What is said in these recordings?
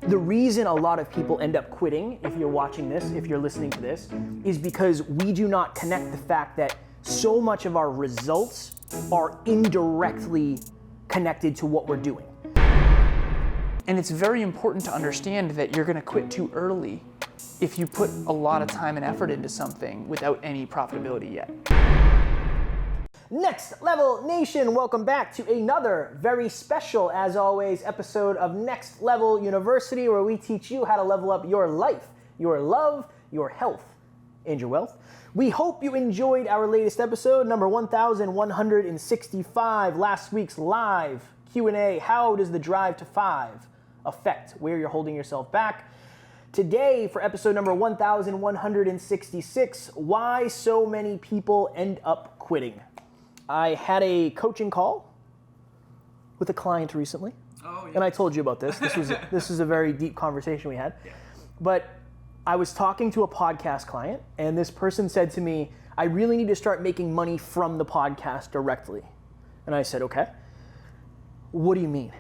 The reason a lot of people end up quitting, if you're watching this, if you're listening to this, is because we do not connect the fact that so much of our results are indirectly connected to what we're doing. And it's very important to understand that you're going to quit too early if you put a lot of time and effort into something without any profitability yet. Next Level Nation, welcome back to another very special, as always, episode of Next Level University, where we teach you how to level up your life, your love, your health, and your wealth. We hope you enjoyed our latest episode, number 1165, last week's live Q&A, how does the drive to 5 affect where you're holding yourself back? Today, for episode number 1166, why so many people end up quitting. I had a coaching call with a client recently, and I told you about this. This was a very deep conversation we had. Yeah. But I was talking to a podcast client, and this person said to me, I really need to start making money from the podcast directly. And I said, okay, what do you mean?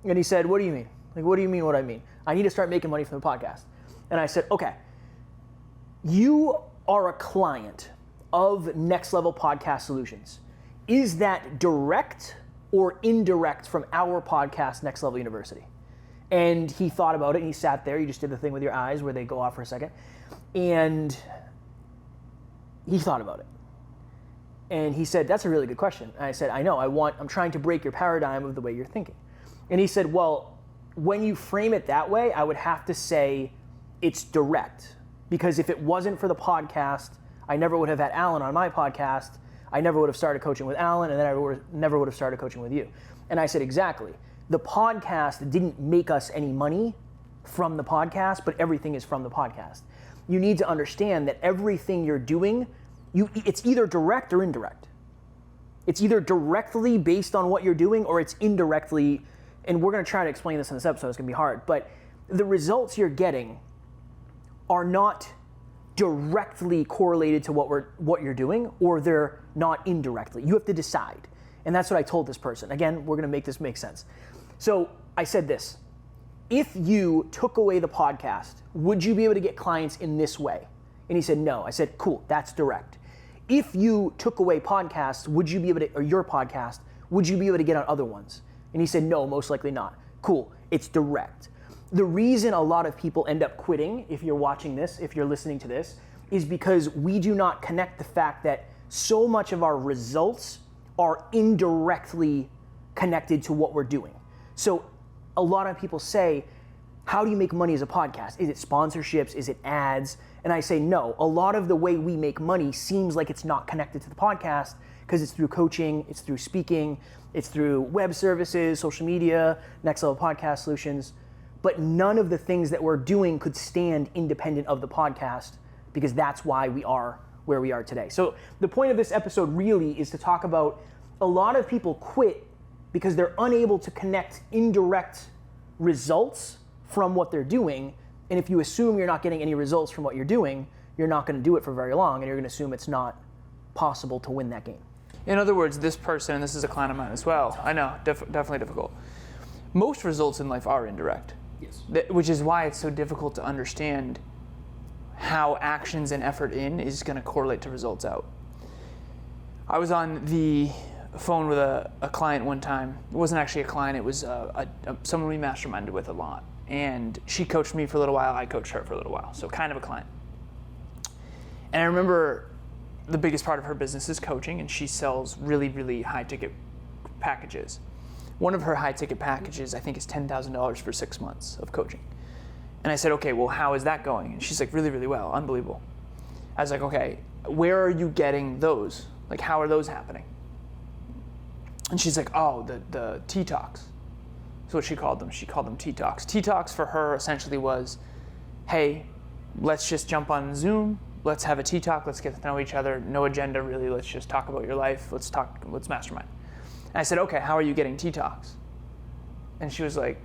And he said, what do you mean? Like, what do you mean what I mean? I need to start making money from the podcast. And I said, okay, you are a client of Next Level Podcast Solutions. Is that direct or indirect from our podcast, Next Level University? And he thought about it, and he sat there. You just did the thing with your eyes where they go off for a second. And he thought about it. And he said, that's a really good question. And I said, I know, I'm trying to break your paradigm of the way you're thinking. And he said, well, when you frame it that way, I would have to say it's direct. Because if it wasn't for the podcast, I never would have had Alan on my podcast. I never would have started coaching with Alan, and then I never would have started coaching with you. And I said, exactly. The podcast didn't make us any money from the podcast, but everything is from the podcast. You need to understand that everything you're doing, it's either direct or indirect. It's either directly based on what you're doing, or it's indirectly, and we're going to try to explain this in this episode, it's going to be hard, but the results you're getting are not directly correlated to what you're doing, or they're not indirectly. You have to decide. And that's what I told this person. Again, we're going to make this make sense. So I said this, if you took away the podcast, would you be able to get clients in this way? And he said, no. I said, cool, that's direct. If you took away podcasts, would you be able to, or your podcast, would you be able to get on other ones? And he said, no, most likely not. Cool, it's direct. The reason a lot of people end up quitting, if you're watching this, if you're listening to this, is because we do not connect the fact that so much of our results are indirectly connected to what we're doing. So a lot of people say, how do you make money as a podcast? Is it sponsorships? Is it ads? And I say, no, a lot of the way we make money seems like it's not connected to the podcast because it's through coaching, it's through speaking, it's through web services, social media, Next Level Podcast Solutions. But none of the things that we're doing could stand independent of the podcast, because that's why we are where we are today. So the point of this episode really is to talk about a lot of people quit because they're unable to connect indirect results from what they're doing. And if you assume you're not getting any results from what you're doing, you're not going to do it for very long, and you're going to assume it's not possible to win that game. In other words, this person, and this is a client of mine as well, I know, definitely difficult. Most results in life are indirect. Yes. Which is why it's so difficult to understand how actions and effort in is going to correlate to results out. I was on the phone with a client one time. It wasn't actually a client, it was someone we masterminded with a lot. And she coached me for a little while, I coached her for a little while, so kind of a client. And I remember the biggest part of her business is coaching, and she sells really, really high ticket packages. One of her high ticket packages, I think, is $10,000 for 6 months of coaching. And I said, okay, well, how is that going? And she's like, really, really well, unbelievable. I was like, okay, where are you getting those? Like, how are those happening? And she's like, oh, the T-Talks. That's what she called them. She called them T-Talks. T-Talks for her essentially was, hey, let's just jump on Zoom. Let's have a T-Talk. Let's get to know each other. No agenda, really. Let's just talk about your life. Let's mastermind. And I said, okay, how are you getting T-Talks? And she was like,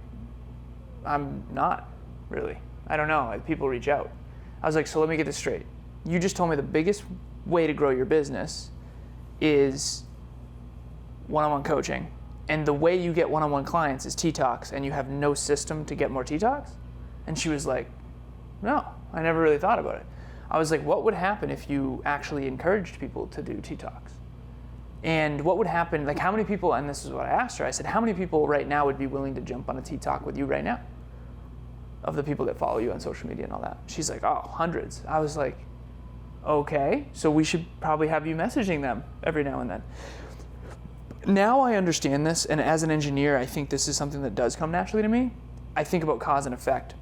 I'm not really. I don't know. People reach out. I was like, so let me get this straight. You just told me the biggest way to grow your business is one-on-one coaching and the way you get one-on-one clients is T-Talks, and you have no system to get more T-Talks? And she was like, no, I never really thought about it. I was like, what would happen if you actually encouraged people to do T-Talks? And what would happen, like how many people, and this is what I asked her, I said, how many people right now would be willing to jump on a T-Talk with you right now? Of the people that follow you on social media and all that. She's like, oh, hundreds. I was like, okay, so we should probably have you messaging them every now and then. Now I understand this, and as an engineer, I think this is something that does come naturally to me. I think about cause and effect.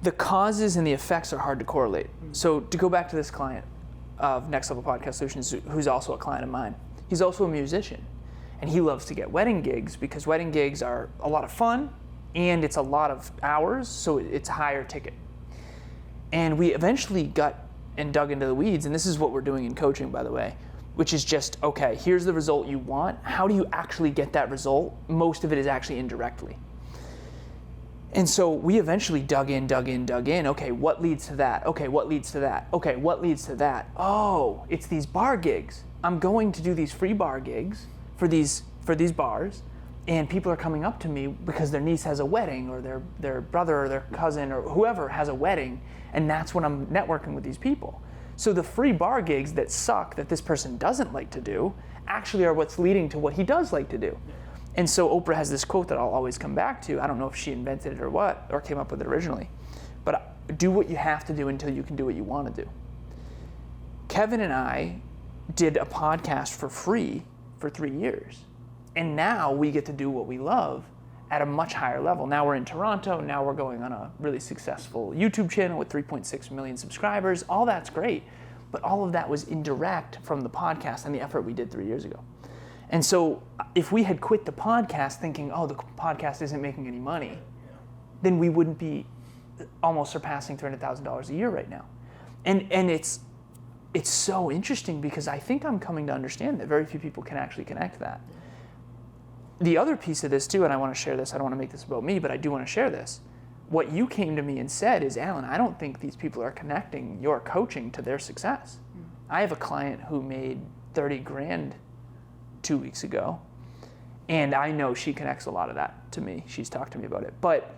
The causes and the effects are hard to correlate. So to go back to this client of Next Level Podcast Solutions, who's also a client of mine, he's also a musician, and he loves to get wedding gigs because wedding gigs are a lot of fun, and it's a lot of hours, so it's higher ticket. And we eventually got and dug into the weeds, and this is what we're doing in coaching, by the way, which is just, okay, here's the result you want. How do you actually get that result? Most of it is actually indirectly. And so we eventually dug in. Okay, what leads to that? Okay, what leads to that? Okay, what leads to that? Oh, it's these bar gigs. I'm going to do these free bar gigs for these bars, and people are coming up to me because their niece has a wedding, or their brother or their cousin or whoever has a wedding, and that's when I'm networking with these people. So the free bar gigs that suck, that this person doesn't like to do, actually are what's leading to what he does like to do. And so Oprah has this quote that I'll always come back to. I don't know if she invented it or what, or came up with it originally, but do what you have to do until you can do what you want to do. Kevin and I did a podcast for free for 3 years. And now we get to do what we love at a much higher level. Now we're in Toronto. Now we're going on a really successful YouTube channel with 3.6 million subscribers. All that's great. But all of that was indirect from the podcast and the effort we did 3 years ago. And so if we had quit the podcast thinking, oh, the podcast isn't making any money, then we wouldn't be almost surpassing $300,000 a year right now. And it's so interesting because I think I'm coming to understand that very few people can actually connect that. The other piece of this too, and I want to share this, I don't want to make this about me, but I do want to share this. What you came to me and said is, Alan, I don't think these people are connecting your coaching to their success. I have a client who made 30 grand 2 weeks ago, and I know she connects a lot of that to me. She's talked to me about it. But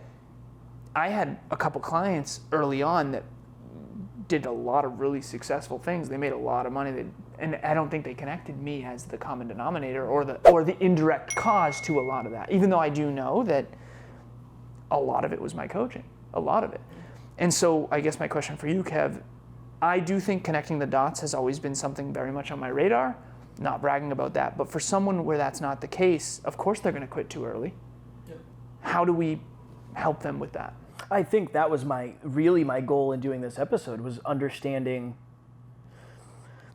I had a couple clients early on that did a lot of really successful things. They made a lot of money, and I don't think they connected me as the common denominator or the indirect cause to a lot of that, even though I do know that a lot of it was my coaching, a lot of it. And so I guess my question for you, Kev, I do think connecting the dots has always been something very much on my radar. Not bragging about that, but for someone where that's not the case, of course they're going to quit too early. Yep. How do we help them with that? I think that was my goal in doing this episode, was understanding.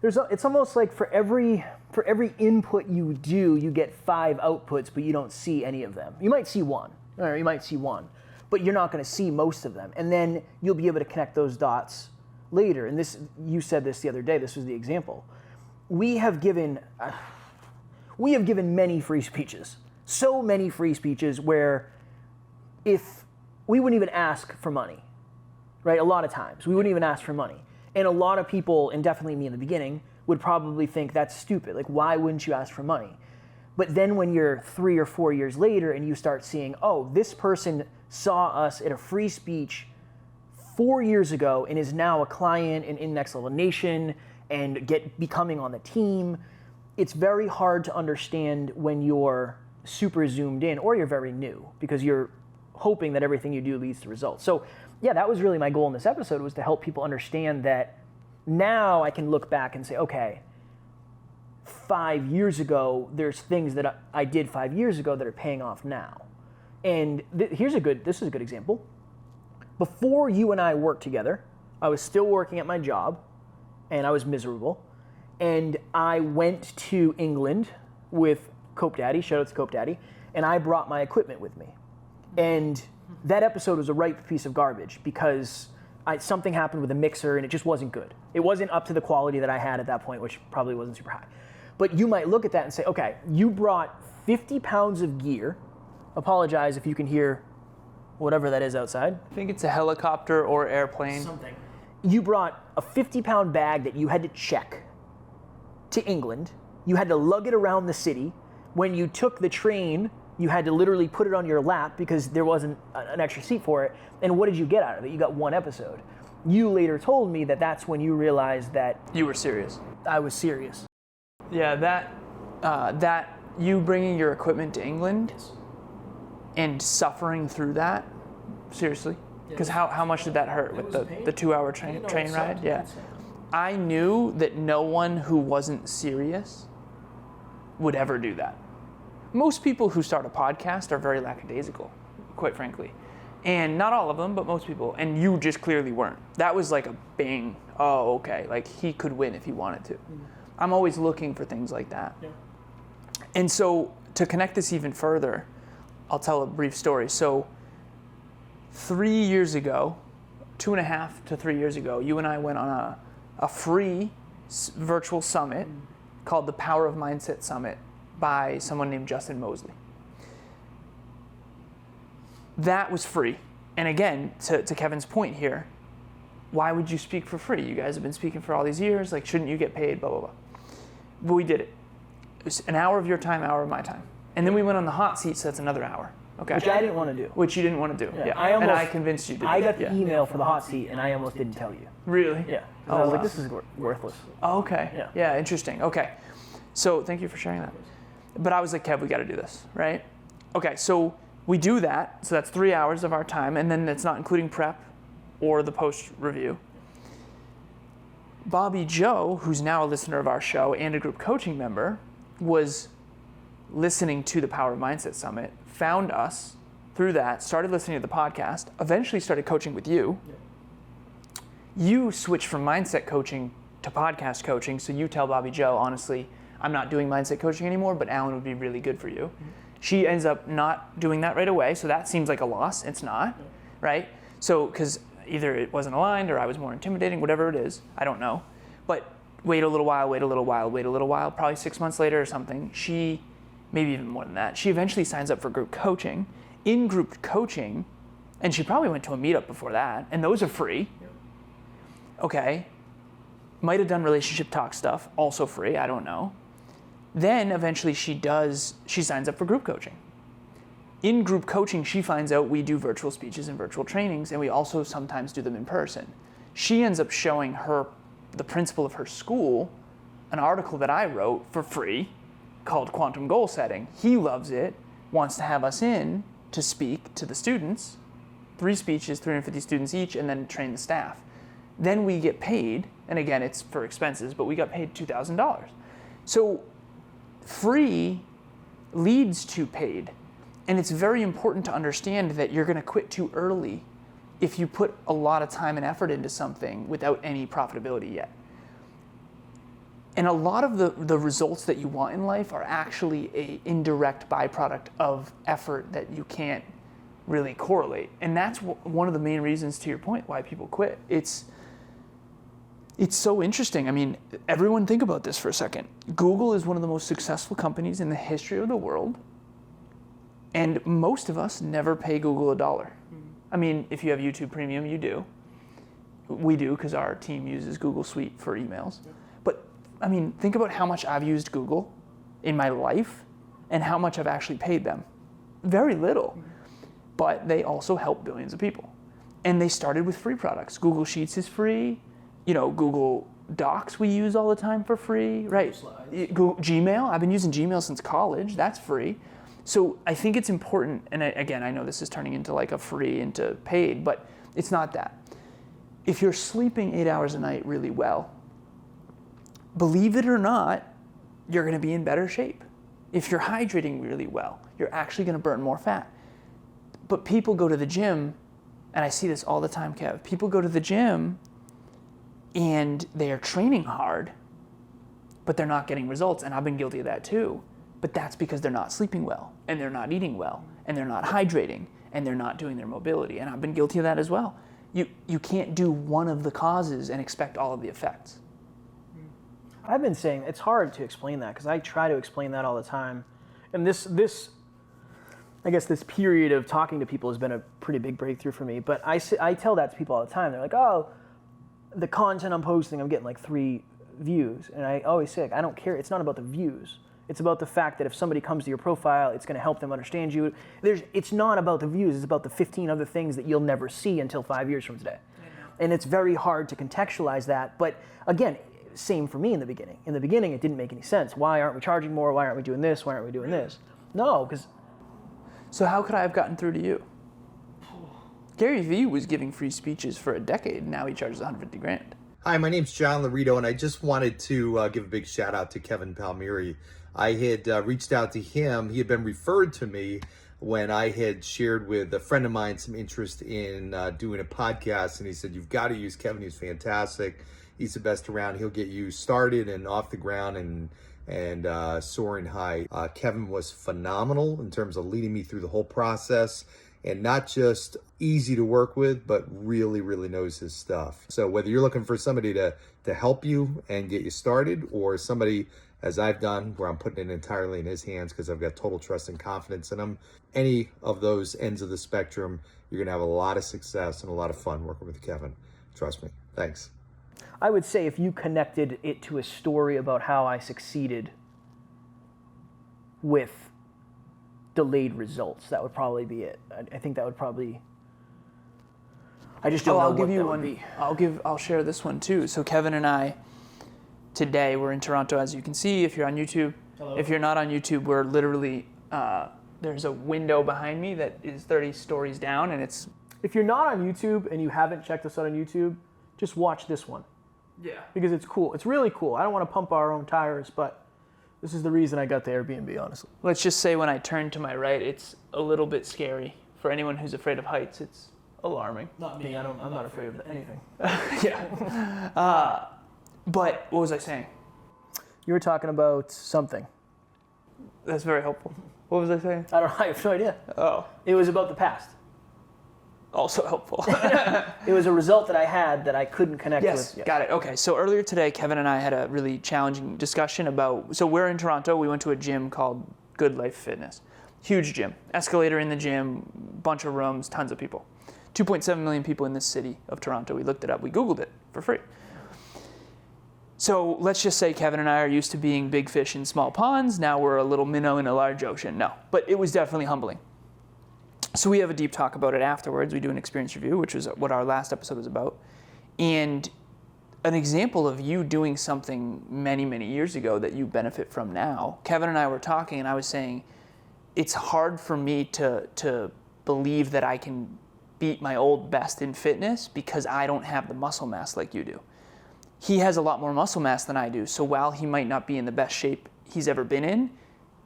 It's almost like for every input you do, you get 5 outputs, but you don't see any of them. You might see one, but you're not going to see most of them, and then you'll be able to connect those dots later. And this, you said this the other day. This was the example. We have given many free speeches, so many free speeches where if we wouldn't even ask for money, right? A lot of times we wouldn't even ask for money. And a lot of people, and definitely me in the beginning, would probably think that's stupid. Like, why wouldn't you ask for money? But then when you're 3 or 4 years later and you start seeing, oh, this person saw us at a free speech 4 years ago and is now a client in Next Level Nation and becoming on the team, it's very hard to understand when you're super zoomed in or you're very new because you're hoping that everything you do leads to results. So yeah, that was really my goal in this episode, was to help people understand that now I can look back and say, okay, 5 years ago, there's things that I did 5 years ago that are paying off now. And this is a good example. Before you and I worked together, I was still working at my job, and I was miserable. And I went to England with Cope Daddy, shout out to Cope Daddy, and I brought my equipment with me. And that episode was a ripe piece of garbage because something happened with the mixer and it just wasn't good. It wasn't up to the quality that I had at that point, which probably wasn't super high. But you might look at that and say, okay, you brought 50 pounds of gear. Apologize if you can hear whatever that is outside. I think it's a helicopter or airplane. Something. You brought a 50-pound bag that you had to check to England. You had to lug it around the city. When you took the train, you had to literally put it on your lap because there wasn't an extra seat for it. And what did you get out of it? You got one episode. You later told me that that's when you realized that you were serious. I was serious. Yeah, that you bringing your equipment to England and suffering through that, seriously? Because how much did that hurt with the 2-hour train ride? Yeah. I knew that no one who wasn't serious would ever do that. Most people who start a podcast are very lackadaisical, quite frankly. And not all of them, but most people. And you just clearly weren't. That was like a bang. Oh, okay. Like he could win if he wanted to. I'm always looking for things like that. Yeah. And so to connect this even further, I'll tell a brief story. So 3 years ago, 2.5 to 3 years ago, you and I went on a free virtual summit called the Power of Mindset Summit by someone named Justin Mosley. That was free. And again, to Kevin's point here, why would you speak for free? You guys have been speaking for all these years. Like, shouldn't you get paid? Blah, blah, blah. But we did it. It was an hour of your time, hour of my time. And then we went on the hot seat, so that's another hour. Okay. Which I didn't want to do. Which you didn't want to do. Yeah. And I convinced you to do. I got the email for the hot seat, and I almost didn't tell you. Really? Yeah. I was like, this is worthless. Oh, okay. Yeah, interesting. Okay. So thank you for sharing that. But I was like, Kev, we got to do this, right? Okay, so we do that. So that's 3 hours of our time, and then it's not including prep or the post review. Bobby Joe, who's now a listener of our show and a group coaching member, was listening to the Power of Mindset Summit, found us through that, started listening to the podcast, eventually started coaching with you. You switched from mindset coaching to podcast coaching, so you tell Bobby Joe, honestly, I'm not doing mindset coaching anymore, but Alan would be really good for you. She ends up not doing that right away, so that seems like a loss. It's not, right? So, because either it wasn't aligned or I was more intimidating, whatever it is, I don't know. But wait a little while, probably 6 months later or something, she, maybe even more than that, she eventually signs up for group coaching. In group coaching, and she probably went to a meetup before that, and those are free. Okay. Might have done relationship talk stuff, also free, I don't know. Then eventually she signs up for group coaching. In group coaching, she finds out we do virtual speeches and virtual trainings, and we also sometimes do them in person. She ends up showing the principal of her school an article that I wrote for free called Quantum Goal Setting. He loves it, wants to have us in to speak to the students, 3 speeches, 350 students each, and then train the staff. Then we get paid, and again, it's for expenses, but we got paid $2,000. So free leads to paid. And it's very important to understand that you're going to quit too early if you put a lot of time and effort into something without any profitability yet. And a lot of the results that you want in life are actually an indirect byproduct of effort that you can't really correlate. And that's one of the main reasons, to your point, why people quit. It's so interesting. I mean, everyone think about this for a second. Google is one of the most successful companies in the history of the world. And most of us never pay Google $1. I mean, if you have YouTube Premium, you do. We do, because our team uses Google Suite for emails. But, I mean, think about how much I've used Google in my life and how much I've actually paid them. Very little. But they also help billions of people. And they started with free products. Google Sheets is free. Google Docs we use all the time for free, right? Google Gmail, I've been using Gmail since college. That's free. So I think it's important, and again, I know this is turning into like a free into paid, but it's not that. If you're sleeping 8 hours a night really well, believe it or not, you're going to be in better shape. If you're hydrating really well, you're actually going to burn more fat. But people go to the gym, and I see this all the time, Kev. People go to the gym and they are training hard, but they're not getting results, and I've been guilty of that too. But that's because they're not sleeping well, and they're not eating well, and they're not hydrating, and they're not doing their mobility. And I've been guilty of that as well. You can't do one of the causes and expect all of the effects. I've been saying it's hard to explain that because I try to explain that all the time. And this I guess this period of talking to people has been a pretty big breakthrough for me. But I tell that to people all the time. They're like, oh, the content I'm posting, I'm getting like 3 views. And I always say, I don't care. It's not about the views. It's about the fact that if somebody comes to your profile, it's going to help them understand you. It's not about the views. It's about the 15 other things that you'll never see until 5 years from today. And it's very hard to contextualize that. But again, same for me in the beginning. In the beginning, it didn't make any sense. Why aren't we charging more? Why aren't we doing this? Why aren't we doing this? No, because... So how could I have gotten through to you? Gary Vee was giving free speeches for a decade. Now he charges $150,000. Hi, my name's John Laurito, and I just wanted to give a big shout out to Kevin Palmieri. I had reached out to him. He had been referred to me when I had shared with a friend of mine some interest in doing a podcast, and he said, you've got to use Kevin. He's fantastic. He's the best around. He'll get you started and off the ground and soaring high. Kevin was phenomenal in terms of leading me through the whole process, and not just easy to work with, but really, really knows his stuff. So whether you're looking for somebody to help you and get you started, or somebody, as I've done, where I'm putting it entirely in his hands because I've got total trust and confidence in him, any of those ends of the spectrum, you're gonna have a lot of success and a lot of fun working with Kevin. Trust me. Thanks. I would say if you connected it to a story about how I succeeded with delayed results, that would probably be it. I think that would probably... I just don't know I'll what give you that one. would be. I'll share this one too. So Kevin and I, today, we're in Toronto, as you can see, if you're on YouTube. Hello. If you're not on YouTube, we're literally, there's a window behind me that is 30 stories down, and it's... If you're not on YouTube and you haven't checked us out on YouTube, just watch this one. Yeah. Because it's cool. It's really cool. I don't want to pump our own tires, but this is the reason I got the Airbnb, honestly. Let's just say when I turn to my right, it's a little bit scary. For anyone who's afraid of heights, it's alarming. Not me. I'm not afraid of anything. Yeah. But what was I saying? You were talking about something. That's very helpful. What was I saying? I don't know. I have no idea. Oh. It was about the past. Also helpful. It was a result that I had that I couldn't connect Yes, with. got it. Okay, so earlier today, Kevin and I had a really challenging discussion about, so we're in Toronto, we went to a gym called Good Life Fitness. Huge gym. Escalator in the gym, bunch of rooms, tons of people. 2.7 million people in this city of Toronto. We looked it up, we Googled it for free. So let's just say Kevin and I are used to being big fish in small ponds. Now we're a little minnow in a large ocean. No, but it was definitely humbling. So we have a deep talk about it afterwards. We do an experience review, which is what our last episode was about. And an example of you doing something many, many years ago that you benefit from now. Kevin and I were talking, and I was saying, it's hard for me to believe that I can beat my old best in fitness because I don't have the muscle mass like you do. He has a lot more muscle mass than I do. So while he might not be in the best shape he's ever been in,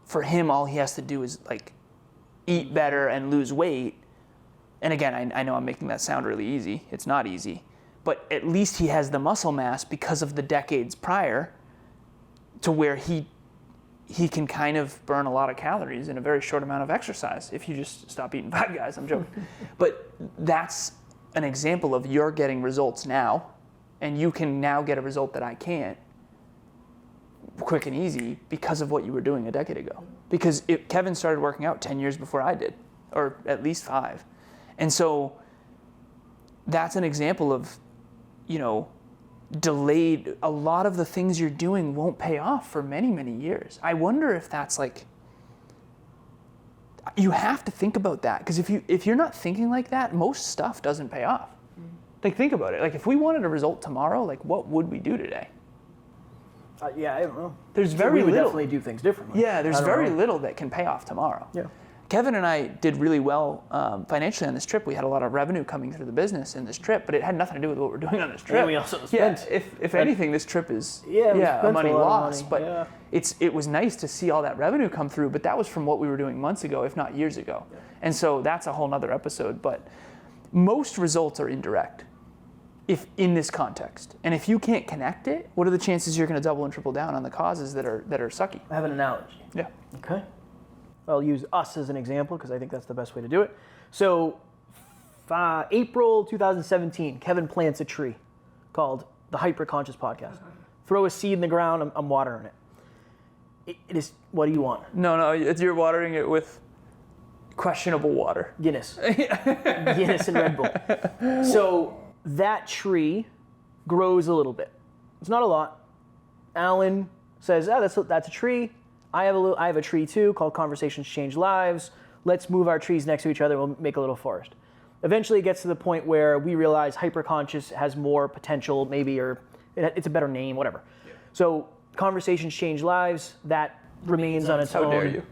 for him, all he has to do is like eat better and lose weight. And again, I know I'm making that sound really easy. It's not easy. But at least he has the muscle mass because of the decades prior to where he can kind of burn a lot of calories in a very short amount of exercise if you just stop eating Five Guys. I'm joking. But that's an example of you're getting results now, and you can now get a result that I can't quick and easy because of what you were doing a decade ago. Because Kevin started working out 10 years before I did, or at least 5. And so that's an example of, delayed. A lot of the things you're doing won't pay off for many, many years. I wonder if that's like, you have to think about that, because if you're not thinking like that, most stuff doesn't pay off. Like, think about it. Like, if we wanted a result tomorrow, like, what would we do today? Yeah, I don't know. There's very we would little. definitely do things differently. Yeah, there's I don't very know. little that can pay off tomorrow. Yeah. Kevin and I did really well financially on this trip. We had a lot of revenue coming through the business in this trip, but it had nothing to do with what we're doing on this trip. And we also spent. Yeah, if anything, this trip is we spent a money a lot loss. of But money. it was nice to see all that revenue come through, but that was from what we were doing months ago, if not years ago. Yeah. And so that's a whole nother episode. But most results are indirect, if in this context. And if you can't connect it, what are the chances you're going to double and triple down on the causes that are sucky? I have an analogy. Yeah. Okay. I'll use us as an example because I think that's the best way to do it. So, April 2017, Kevin plants a tree called the Hyperconscious Podcast. Throw a seed in the ground, I'm watering it. It is, what do you want? No, you're watering it with questionable water. Guinness. Guinness and Red Bull. So that tree grows a little bit. It's not a lot, Alan says, that's a tree. I have a tree too called Conversations Change Lives. Let's move our trees next to each other. We'll make a little forest. Eventually it gets to the point where we realize hyperconscious has more potential maybe, or it's a better name, whatever. Yeah. So Conversations Change Lives, that remains on its own. How dare you?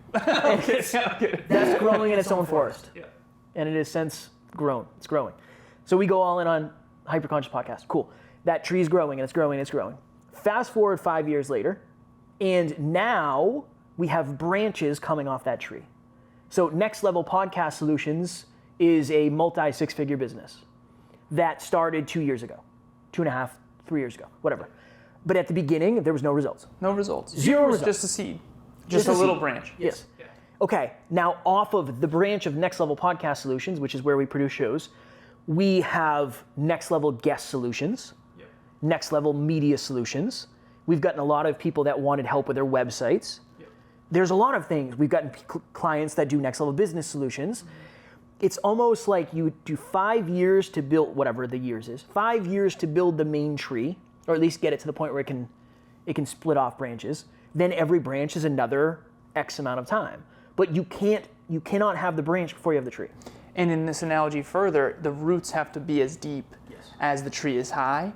That's growing in its own forest. Yeah. And it has since grown. It's growing. So we go all in on Hyperconscious Podcast. Cool. That tree's growing and it's growing and it's growing. Fast forward 5 years later, and now we have branches coming off that tree. So Next Level Podcast Solutions is a multi-six-figure business that started 2 years ago, 2.5, 3 years ago, whatever. But at the beginning, there was no results. No results. Zero results. Just a seed. Just a little branch. Yes. Yeah. Okay, now off of the branch of Next Level Podcast Solutions, which is where we produce shows, we have Next Level Guest Solutions, Next Level Media Solutions. We've gotten a lot of people that wanted help with their websites. There's a lot of things. We've gotten clients that do Next Level Business Solutions. It's almost like you do 5 years to build, whatever the years is, 5 years to build the main tree, or at least get it to the point where it can split off branches. Then every branch is another X amount of time. But you cannot have the branch before you have the tree. And in this analogy further, the roots have to be as deep as the tree is high.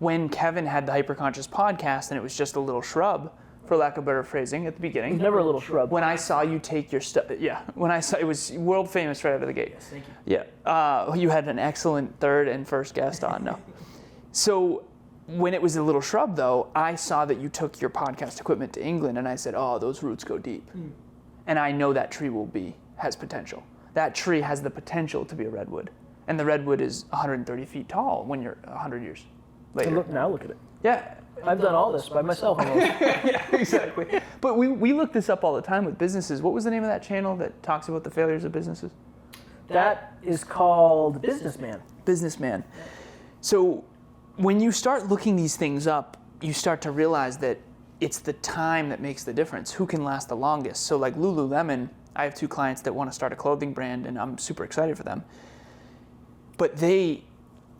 When Kevin had the Hyperconscious podcast and it was just a little shrub, for lack of better phrasing, at the beginning. It was never a little shrub. When I saw you take your stuff, when I saw, it was world famous right out of the gate. Yes, thank you. Yeah, you had an excellent third and first guest on, no. So when it was a little shrub though, I saw that you took your podcast equipment to England and I said, oh, those roots go deep. And I know that tree has potential. That tree has the potential to be a redwood. And the redwood is 130 feet tall when you're 100 years later. Look at it. Yeah. I've done all this by myself almost. Yeah, exactly. But we look this up all the time with businesses. What was the name of that channel that talks about the failures of businesses? That is called Businessman. Businessman. So when you start looking these things up, you start to realize that it's the time that makes the difference. Who can last the longest? So like Lululemon, I have 2 clients that want to start a clothing brand and I'm super excited for them. But they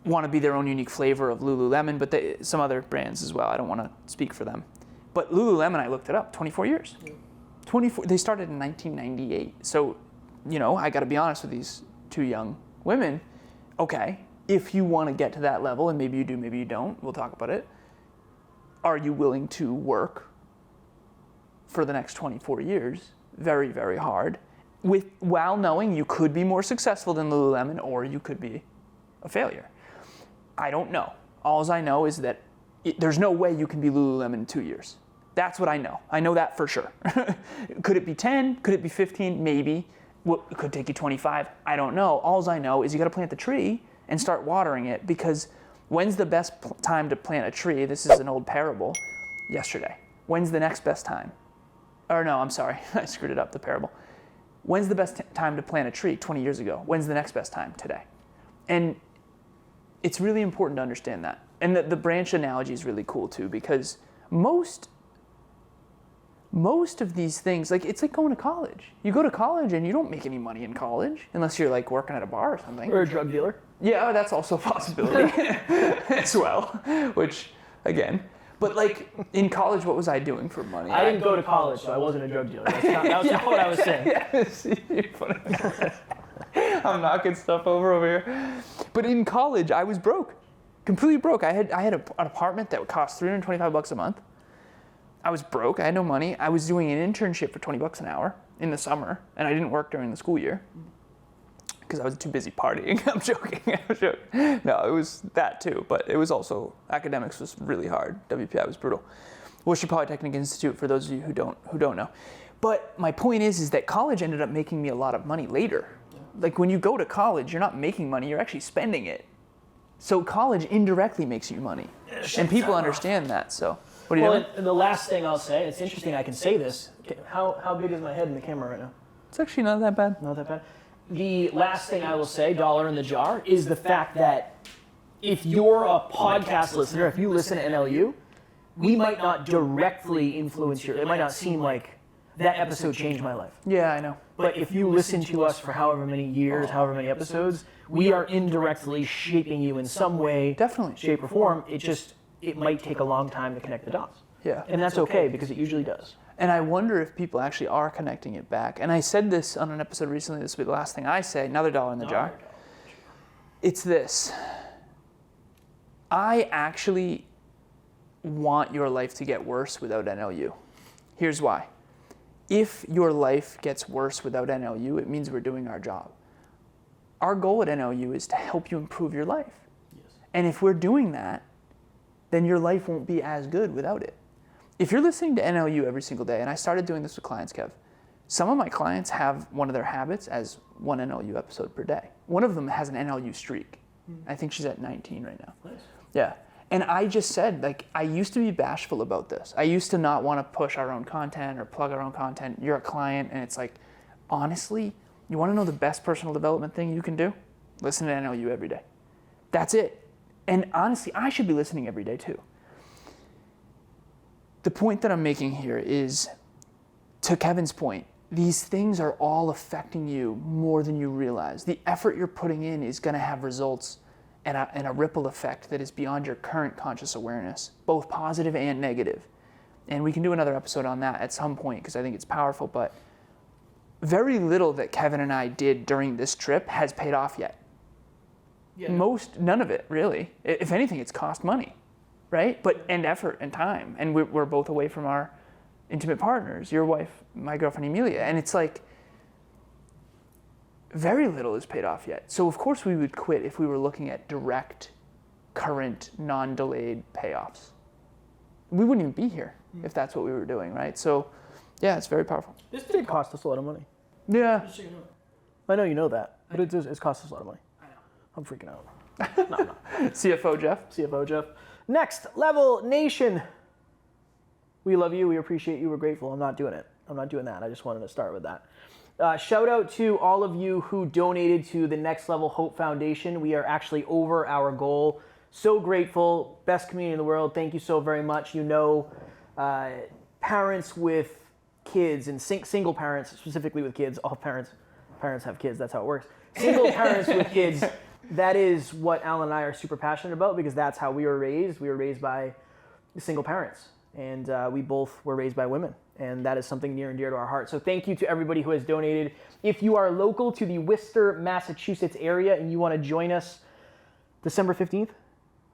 want to be their own unique flavor of Lululemon, but some other brands as well. I don't want to speak for them. But Lululemon, I looked it up, 24 years. 24. They started in 1998. So, I got to be honest with these 2 young women. Okay, if you want to get to that level, and maybe you do, maybe you don't, we'll talk about it. Are you willing to work for the next 24 years, very, very hard, while knowing you could be more successful than Lululemon or you could be a failure? I don't know. All I know is that there's no way you can be Lululemon in 2 years. That's what I know. I know that for sure. Could it be 10? Could it be 15? Maybe. It could take you 25. I don't know. All I know is you got to plant the tree and start watering it, because when's the best time to plant a tree? This is an old parable. Yesterday. When's the next best time? Or no, I'm sorry. I screwed it up, the parable. When's the best time to plant a tree? 20 years ago. When's the next best time? Today. And it's really important to understand that. And the branch analogy is really cool too, because most of these things, it's like going to college. You go to college and you don't make any money in college unless you're like working at a bar or something. Or a drug dealer. Yeah, that's also a possibility as well, which, again, but in college, what was I doing for money? I didn't go to college, so I wasn't a drug dealer. That was not what I was saying. Yes, you're funny. I'm knocking stuff over here. But in college, I was broke, completely broke. I had an apartment that would cost $325 a month. I was broke. I had no money. I was doing an internship for $20 an hour in the summer, and I didn't work during the school year because I was too busy partying. I'm joking. No, it was that too, but it was also, academics was really hard. WPI was brutal. Worcester Polytechnic Institute, for those of you who don't know. But my point is that college ended up making me a lot of money later. Like when you go to college, you're not making money, you're actually spending it. So college indirectly makes you money. And people understand that, so. What are you doing? And the last thing I'll say, it's interesting I can say this. How big is my head in the camera right now? It's actually not that bad. Not that bad. The last thing I will say, dollar in the jar, is the fact that if you're a podcast listener, if you listen to NLU, we might not directly influence it might not seem like that episode changed my life. Yeah, I know. But if you listen to us for however many years, however many episodes, we are indirectly shaping you in some way, Definitely. shape or form. It might take a long time to connect the dots. Yeah. And that's okay because it usually does. And I wonder if people actually are connecting it back. And I said this on an episode recently, this will be the last thing I say, another $1 in the jar. It's this. I actually want your life to get worse without NLU. Here's why. If your life gets worse without NLU, it means we're doing our job. Our goal at NLU is to help you improve your life. Yes. And if we're doing that, then your life won't be as good without it. If you're listening to NLU every single day, and I started doing this with clients, Kev, some of my clients have one of their habits as one NLU episode per day. One of them has an NLU streak. I think she's at 19 right now. Nice. Yeah. And I just said, like, I used to be bashful about this. I used to not want to push our own content or plug our own content. You're a client, and it's like, honestly, you want to know the best personal development thing you can do? Listen to NLU every day. That's it. And honestly, I should be listening every day too. The point that I'm making here is, to Kevin's point, these things are all affecting you more than you realize. The effort you're putting in is going to have results and a ripple effect that is beyond your current conscious awareness, both positive and negative. And we can do another episode on that at some point because I think it's powerful, but very little that Kevin and I did during this trip has paid off yet. Yeah. None of it, really. If anything, it's cost money, right? And effort and time. And we're both away from our intimate partners, your wife, my girlfriend Emilia. And it's like, very little is paid off yet. So of course we would quit if we were looking at direct, current, non-delayed payoffs. We wouldn't even be here if that's what we were doing, right? So yeah, it's very powerful. This did cost us a lot of money. Yeah. I know you know that, but it's cost us a lot of money. I know. I'm freaking out. No. CFO Jeff. Next Level Nation. We love you. We appreciate you. We're grateful. I'm not doing it. I'm not doing that. I just wanted to start with that. Shout out to all of you who donated to the Next Level Hope Foundation. We are actually over our goal. So grateful. Best community in the world. Thank you so very much. You know, parents with kids and single parents, specifically with kids. All parents have kids. That's how it works. Single parents with kids. That is what Alan and I are super passionate about because that's how we were raised. We were raised by single parents, and we both were raised by women. And that is something near and dear to our heart. So thank you to everybody who has donated. If you are local to the Worcester, Massachusetts area and you want to join us December 15th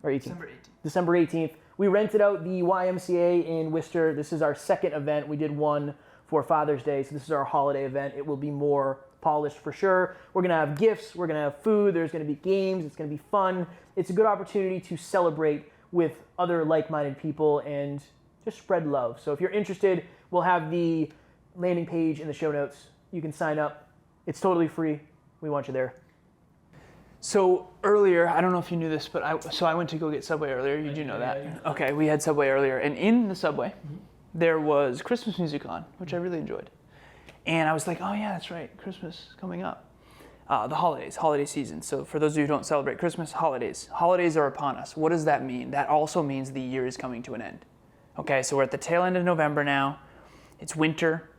or 18th? December 18th. We rented out the YMCA in Worcester. This is our second event. We did one for Father's Day. So this is our holiday event. It will be more polished for sure. We're going to have gifts. We're going to have food. There's going to be games. It's going to be fun. It's a good opportunity to celebrate with other like-minded people and just spread love. So if you're interested, we'll have the landing page in the show notes. You can sign up. It's totally free. We want you there. So earlier, I don't know if you knew this, but I went to go get Subway earlier. You do know that. Yeah. Okay, we had Subway earlier. And in the Subway, there was Christmas music on, which I really enjoyed. And I was like, oh yeah, that's right. Christmas is coming up. The holiday season. So for those of you who don't celebrate Christmas, holidays. Holidays are upon us. What does that mean? That also means the year is coming to an end. Okay, so we're at the tail end of November now. It's winter.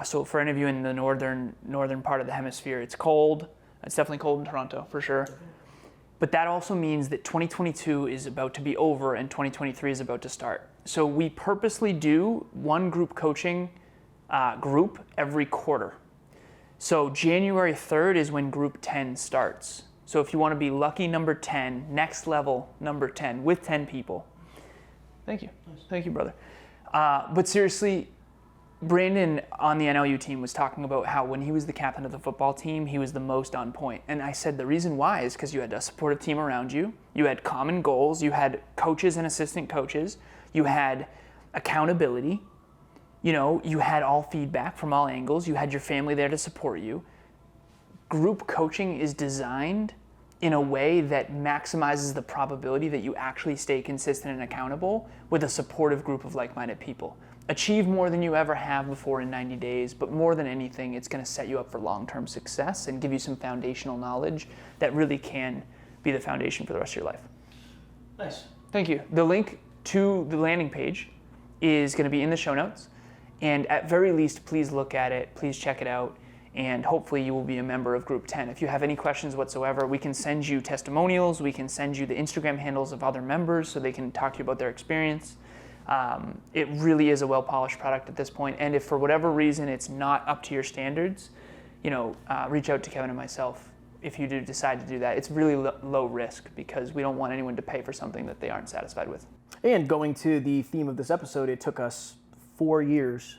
So for any of you in the northern part of the hemisphere, it's cold. It's definitely cold in Toronto, for sure. But that also means that 2022 is about to be over and 2023 is about to start. So we purposely do one group coaching group every quarter. So January 3rd is when group 10 starts. So if you want to be lucky number 10, next level number 10 with 10 people. Thank you. Nice. Thank you, brother. But seriously, Brandon on the NLU team was talking about how when he was the captain of the football team, he was the most on point. And I said the reason why is because you had a supportive team around you, you had common goals, you had coaches and assistant coaches, you had accountability, you had all feedback from all angles, you had your family there to support you. Group coaching is designed in a way that maximizes the probability that you actually stay consistent and accountable with a supportive group of like-minded people. Achieve more than you ever have before in 90 days, but more than anything, it's going to set you up for long-term success and give you some foundational knowledge that really can be the foundation for the rest of your life. Nice. Thank you. The link to the landing page is going to be in the show notes, and at very least, please look at it, please check it out, and hopefully you will be a member of Group 10. If you have any questions whatsoever, we can send you testimonials, we can send you the Instagram handles of other members so they can talk to you about their experience. It really is a well-polished product at this point. And if for whatever reason it's not up to your standards, reach out to Kevin and myself if you do decide to do that. It's really low risk because we don't want anyone to pay for something that they aren't satisfied with. And going to the theme of this episode, it took us 4 years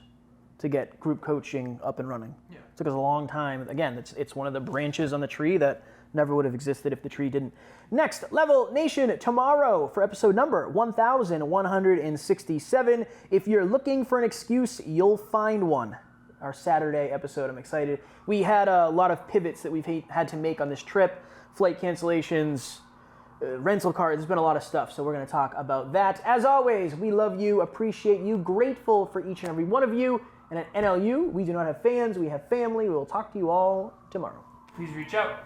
to get group coaching up and running. Yeah. It took us a long time. Again, it's one of the branches on the tree that never would have existed if the tree didn't. Next Level Nation, tomorrow for episode number 1167. If you're looking for an excuse, you'll find one. Our Saturday episode, I'm excited. We had a lot of pivots that we've had to make on this trip. Flight cancellations, rental cars, there's been a lot of stuff, so we're going to talk about that. As always, we love you, appreciate you, grateful for each and every one of you. And at NLU, we do not have fans, we have family. We will talk to you all tomorrow. Please reach out.